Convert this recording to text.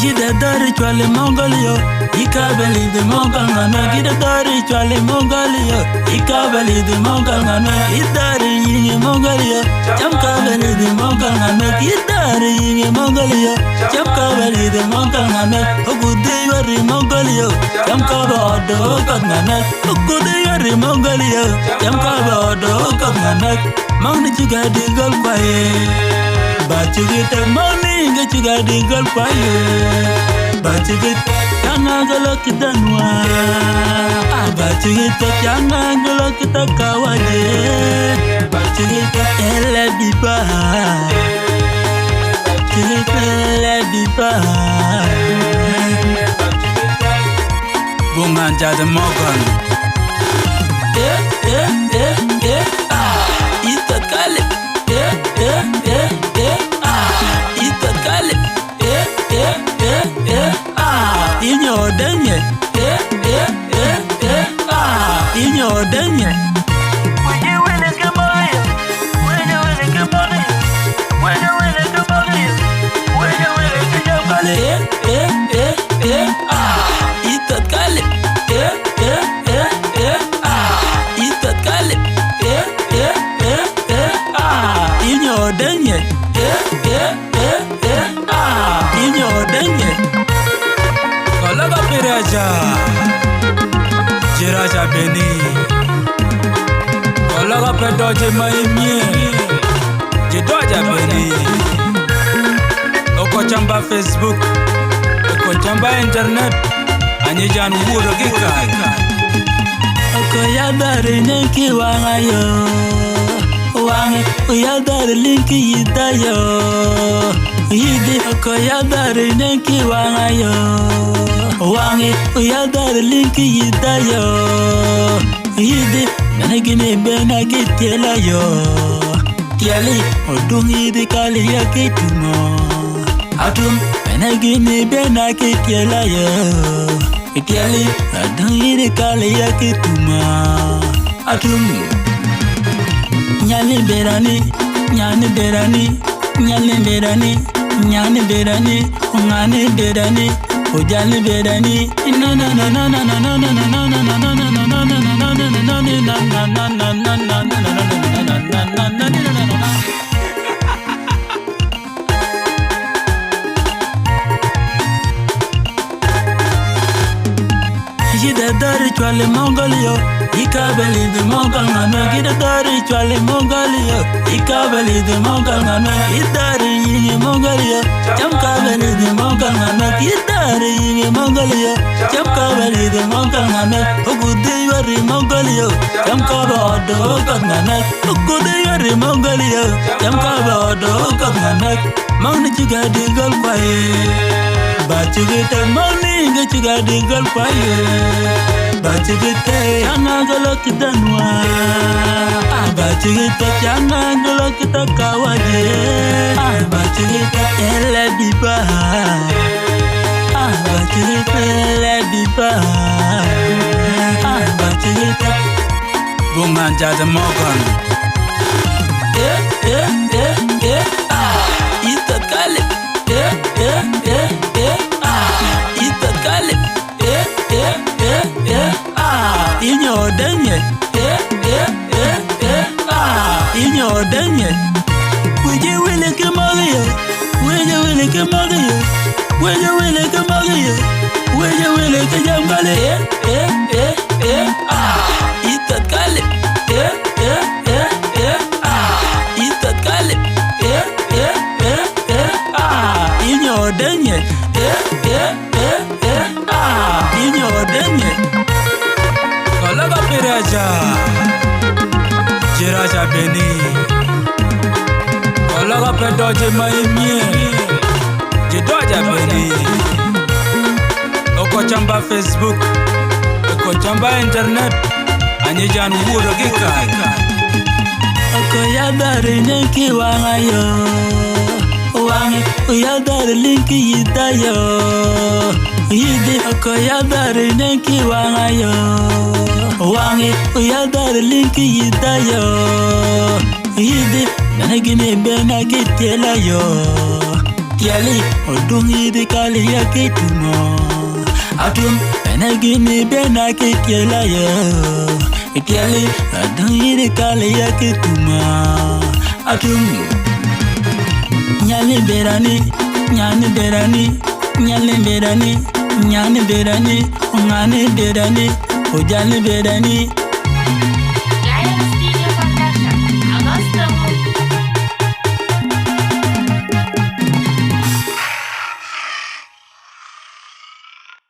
Gida dari chwale Mongolia, ikabeli the Mongol ngana. Gida dari chwale Mongolia, ikabeli the Mongol ngana. Idari yinge Mongolia, jamkabeli the Mongol ngana. Idari yinge Mongolia, jamkabeli the Mongol ngana. Ogudi yari Mongolia, jamkabado ngana. Ogudi yari Mongolia, jamkabado ngana. Mangni chuga digal kwaye, bachugita mangni nga chuga digal kwaye. Bachugita changa galo kitanwa, bachugita changa galo kitakawaje. Bachugita ele biba, bachugita ele biba. Bunganja de Morgan. Itakale, Itakale, Inyo denye, Inyo denye. When you win a Gamaya, when you win a Gamaya, when you win a Gamaya, when you win a Gamaya, Itakale, Itakale, Inyo denye, Inyo denye. Kalaga piraja, Jiraja Beni. Kalaga pedoje maimye, Jidoja Beni. Oko chamba Facebook, oko chamba internet, anyijan wuro gika. Oko yadari nenki wangayo, wangi uyadari linki yidayo. Yidi oko yadari nenki wangayo, wangi uyadari linki yidayo. Yidi nanagine bena kitela yo, tiali odungi di kali ya kitumo. Atum nanagine bena kitela yo, tiali odungi di kali ya kituma. Atum nyali berani, nyani berani, nyali berani, nyani berani, ngani berani, ujali berani. No no no no no no no no no no no no no no no no no no. Gida dari chwale Mongolia, ikabeli the Mongol ngana. Gida dari chwale Mongolia, ikabeli the Mongol ngana. Idari yinge Mongolia, jamkabeli the Mongol ngana. Idari yinge Mongolia, jamkabeli the Mongol ngana. Ogudi yari Mongolia, jamkabado ngana. Ogudi yari Mongolia, jamkabado ngana. Mangni chuga digal kwaye, bachugita mangni nga chuga digal kwaye. Bachugita changa galo kitanwa, bachugita changa galo kitakawaje. Bachugita ele biba, bachugita ele biba. Bachugita Bunganja de Morgan. Itakale, Itakale, Inyo denye, Inyo denye. Wije wile kemagia, wije wile kemagia, wije wile kemagia, wije wile kejambale. Itakale, Itakale, Inyo denye, Inyo denye. Kalaga piraja, Jiraja Beni. Kalaga pedoje maimye, Jidoja Beni. Oko chamba Facebook, oko chamba internet, anyijan wuro gika. Oko yadari nenki wangayo, wangi uyadari linki yidayo. Yidi oko yadari nenki wangayo, wangi uyadari linki yidayo. Yidi nanagine bena kitela yo, Itiali, odungi de kali ya kitumo. Atum, enagini bena kitiela ya. Itiali, odungi de kali ya kituma. Atum, nyali berani, nyani berani, nyali berani, nyani berani, ngani berani, ojali berani.